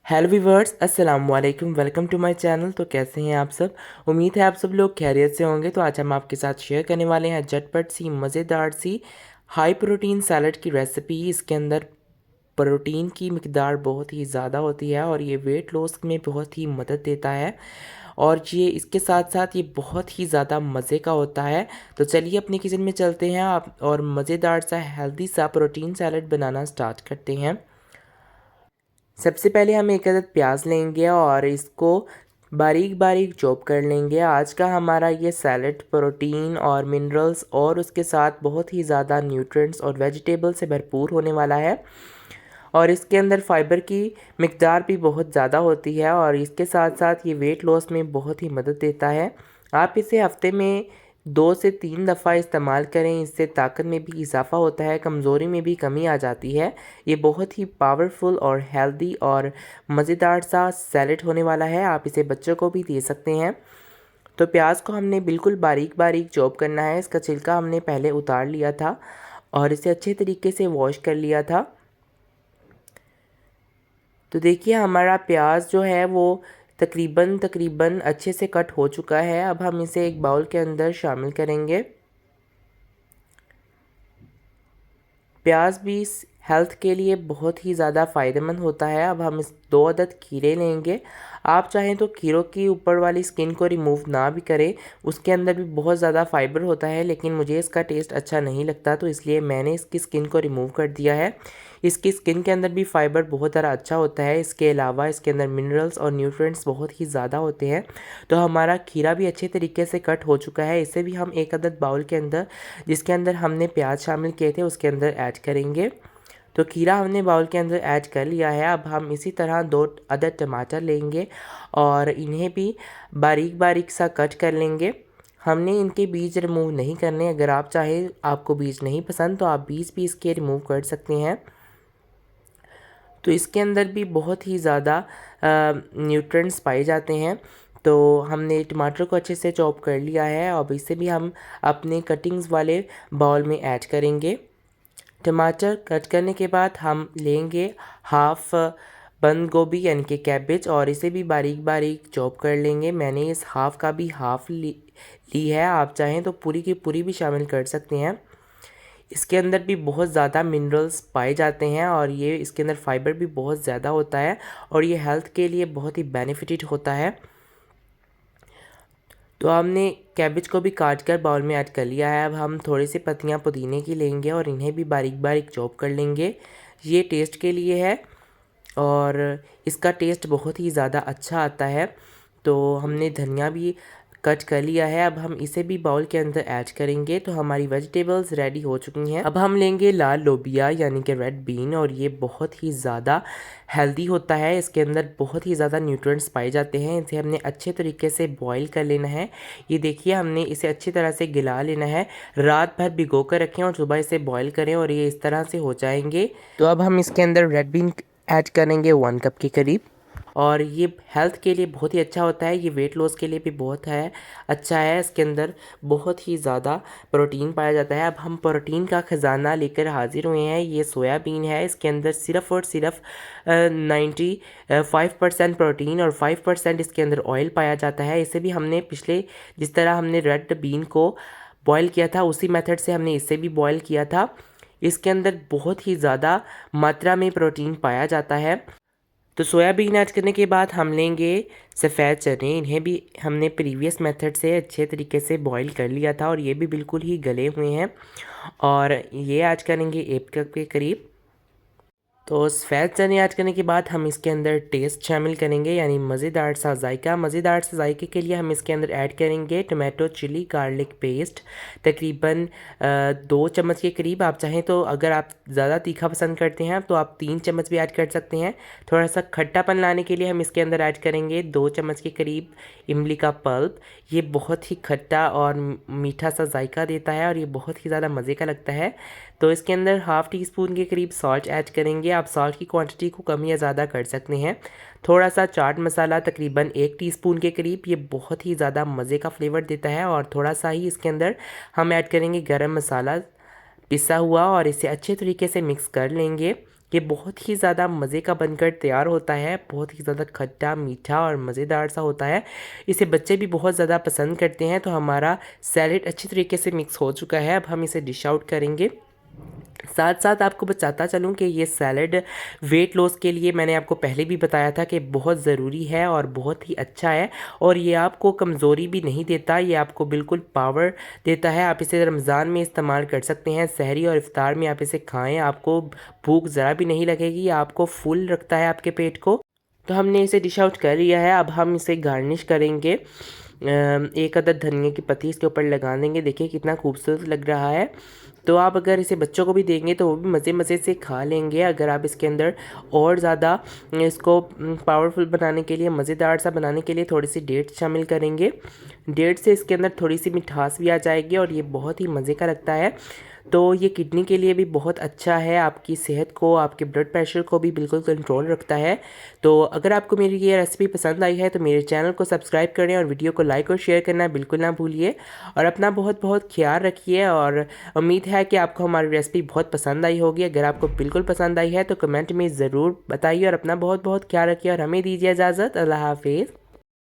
Hello viewers, अस्सलाम वालेकुम। Welcome to my channel. तो कैसे हैं आप सब? उम्मीद है आप सब लोग खैरियत से होंगे। तो आज हम आपके साथ शेयर करने वाले हैं झटपट सी मज़ेदार सी हाई प्रोटीन सैलड की रेसिपी। इसके अंदर प्रोटीन की मिकदार बहुत ही ज़्यादा होती है और ये वेट लॉस में बहुत ही मदद देता है। और ये इसके साथ साथ ये बहुत ही ज़्यादा मज़े का होता है। तो चलिए अपने किचन में चलते हैं आप और मज़ेदार सा हेल्दी सा प्रोटीन सैलड बनाना स्टार्ट करते हैं। सबसे पहले हम एक अदद प्याज लेंगे और इसको बारीक बारीक चॉप कर लेंगे। आज का हमारा ये सैलड प्रोटीन और मिनरल्स और उसके साथ बहुत ही ज़्यादा न्यूट्रिएंट्स और वेजिटेबल से भरपूर होने वाला है। और इसके अंदर फाइबर की मिकदार भी बहुत ज़्यादा होती है और इसके साथ साथ ये वेट लॉस में बहुत ही मदद देता है। आप इसे हफ्ते में 2 से 3 दफ़ा इस्तेमाल करें। इससे ताकत में भी इजाफ़ा होता है, कमज़ोरी में भी कमी आ जाती है। ये बहुत ही पावरफुल और हेल्दी और मज़ेदार सा सैलेड होने वाला है। आप इसे बच्चों को भी दे सकते हैं। तो प्याज को हमने बिल्कुल बारीक बारीक चॉप करना है। इसका छिलका हमने पहले उतार लिया था और इसे अच्छे तरीके से वॉश कर लिया था। तो देखिए हमारा प्याज जो है वो तकरीबन अच्छे से कट हो चुका है। अब हम इसे एक बाउल के अंदर शामिल करेंगे। प्याज भी हेल्थ के लिए बहुत ही ज़्यादा फ़ायदेमंद होता है। अब हम इस 2 अदद खीरे लेंगे। आप चाहें तो खीरों की ऊपर वाली स्किन को रिमूव ना भी करें, उसके अंदर भी बहुत ज़्यादा फाइबर होता है, लेकिन मुझे इसका टेस्ट अच्छा नहीं लगता तो इसलिए मैंने इसकी स्किन को रिमूव कर दिया है। इसकी स्किन के अंदर भी फाइबर बहुत ज़्यादा अच्छा होता है। इसके अलावा इसके अंदर मिनरल्स और न्यूट्रिएंट्स बहुत ही ज़्यादा होते हैं। तो हमारा खीरा भी अच्छे तरीके से कट हो चुका है। इसे भी हम एक अदद बाउल के अंदर, जिसके अंदर हमने प्याज शामिल किए थे, उसके अंदर ऐड करेंगे। तो खीरा हमने बाउल के अंदर ऐड कर लिया है। अब हम इसी तरह 2 अदद टमाटर लेंगे और इन्हें भी बारीक बारीक सा कट कर लेंगे। हमने इनके बीज रिमूव नहीं करने। अगर आप चाहे, आपको बीज नहीं पसंद तो आप बीज भी इसके रिमूव कर सकते हैं। तो इसके अंदर भी बहुत ही ज़्यादा न्यूट्रिएंट्स पाए जाते हैं। तो हमने टमाटर को अच्छे से चॉप कर लिया है। अब इसे भी हम अपने कटिंग्स वाले बाउल में ऐड करेंगे। टमाटर कट करने के बाद हम लेंगे हाफ़ बंद गोभी यानी कि कैबेज और इसे भी बारीक बारीक चॉप कर लेंगे। मैंने इस हाफ़ का भी हाफ़ ली है। आप चाहें तो पूरी की पूरी भी शामिल कर सकते हैं। इसके अंदर भी बहुत ज़्यादा मिनरल्स पाए जाते हैं और ये इसके अंदर फाइबर भी बहुत ज़्यादा होता है और ये हेल्थ के लिए बहुत ही बेनिफिटेड होता है। तो हमने कैबेज को भी काट कर बाउल में ऐड कर लिया है। अब हम थोड़ी सी पत्तियां पुदीने की लेंगे और इन्हें भी बारीक बारीक चॉप कर लेंगे। ये टेस्ट के लिए है और इसका टेस्ट बहुत ही ज़्यादा अच्छा आता है। तो हमने धनिया भी कट कर लिया है। अब हम इसे भी बाउल के अंदर ऐड करेंगे। तो हमारी वेजिटेबल्स रेडी हो चुकी हैं। अब हम लेंगे लाल लोबिया यानी कि रेड बीन और ये बहुत ही ज़्यादा हेल्दी होता है। इसके अंदर बहुत ही ज़्यादा न्यूट्रिएंट्स पाए जाते हैं। इसे हमने अच्छे तरीके से बॉईल कर लेना है। ये देखिए हमने इसे अच्छी तरह से गिला लेना है। रात भर भिगो कर रखें और सुबह इसे बॉईल करें और ये इस तरह से हो जाएंगे। तो अब हम इसके अंदर रेड बीन ऐड करेंगे 1 कप के करीब और ये हेल्थ के लिए बहुत ही अच्छा होता है। ये वेट लॉस के लिए भी बहुत है अच्छा है। इसके अंदर बहुत ही ज़्यादा प्रोटीन पाया जाता है। अब हम प्रोटीन का ख़जाना लेकर हाजिर हुए हैं। ये सोयाबीन है। इसके अंदर सिर्फ़ और सिर्फ 95% प्रोटीन और 5% इसके अंदर ऑयल पाया जाता है। इसे भी हमने पिछले, जिस तरह हमने रेड बीन को बॉयल किया था, उसी मेथड से हमने इसे भी बॉयल किया था। इसके अंदर बहुत ही ज़्यादा मात्रा में प्रोटीन पाया जाता है। तो सोयाबीन ऐड करने के बाद हम लेंगे सफ़ेद चने। इन्हें भी हमने प्रीवियस मेथड से अच्छे तरीके से बॉईल कर लिया था और ये भी बिल्कुल ही गले हुए हैं और ये ऐड करेंगे 1 कप के करीब। तो सफ़ेद चने ऐड करने के बाद हम इसके अंदर टेस्ट शामिल करेंगे यानी मज़ेदार सा जायका। मज़ेदार से जायके के लिए हम इसके अंदर ऐड करेंगे टमाटो चिली गार्लिक पेस्ट तकरीबन 2 चम्मच के करीब। आप चाहें तो अगर आप ज़्यादा तीखा पसंद करते हैं तो आप 3 चम्मच भी ऐड कर सकते हैं। थोड़ा सा खट्टापन लाने के लिए हम इसके अंदर ऐड करेंगे 2 चम्मच के करीब इमली का पल्प। ये बहुत ही खट्टा और मीठा सा जायका देता है और ये बहुत ही ज़्यादा मज़े का लगता है। तो इसके अंदर हाफ़ टी स्पून के करीब सॉल्ट ऐड करेंगे। आप सॉल्ट की क्वांटिटी को कम या ज़्यादा कर सकते हैं। थोड़ा सा चाट मसाला तकरीबन 1 टीस्पून के करीब। ये बहुत ही ज़्यादा मज़े का फ्लेवर देता है। और थोड़ा सा ही इसके अंदर हम ऐड करेंगे गरम मसाला पिसा हुआ और इसे अच्छे तरीके से मिक्स कर लेंगे। ये बहुत ही ज़्यादा मज़े का बनकर तैयार होता है, बहुत ही ज़्यादा खट्टा मीठा और मज़ेदार सा होता है। इसे बच्चे भी बहुत ज़्यादा पसंद करते हैं। तो हमारा सैलेड अच्छी तरीके से मिक्स हो चुका है। अब हम इसे डिश आउट करेंगे। साथ साथ आपको बताता चलूँ कि ये सैलड वेट लॉस के लिए मैंने आपको पहले भी बताया था कि बहुत ज़रूरी है और बहुत ही अच्छा है, और ये आपको कमज़ोरी भी नहीं देता, ये आपको बिल्कुल पावर देता है। आप इसे रमज़ान में इस्तेमाल कर सकते हैं, सहरी और इफ्तार में आप इसे खाएं, आपको भूख ज़रा भी नहीं लगेगी, आपको फुल रखता है आपके पेट को। तो हमने इसे डिश आउट कर लिया है। अब हम इसे गार्निश करेंगे। एक अदद धनिया की पत्ती इसके ऊपर लगा देंगे। देखिए कितना खूबसूरत लग रहा है। तो आप अगर इसे बच्चों को भी देंगे तो वो भी मज़े मज़े से खा लेंगे। अगर आप इसके अंदर और ज़्यादा इसको पावरफुल बनाने के लिए, मज़ेदार सा बनाने के लिए थोड़ी सी डेट्स शामिल करेंगे। डेट्स से इसके अंदर थोड़ी सी मिठास भी आ जाएगी और ये बहुत ही मज़े का लगता है। तो ये किडनी के लिए भी बहुत अच्छा है, आपकी सेहत को, आपके ब्लड प्रेशर को भी बिल्कुल कंट्रोल रखता है। तो अगर आपको मेरी ये रेसिपी पसंद आई है तो मेरे चैनल को सब्सक्राइब करें और वीडियो को लाइक और शेयर करना बिल्कुल ना भूलिए। और अपना बहुत बहुत ख्याल रखिए, और उम्मीद है कि आपको हमारी रेसिपी बहुत पसंद आई होगी। अगर आपको बिल्कुल पसंद आई है तो कमेंट में ज़रूर बताइए, और अपना बहुत बहुत ख्याल रखिए और हमें दीजिए इजाज़त। अल्लाह हाफिज़।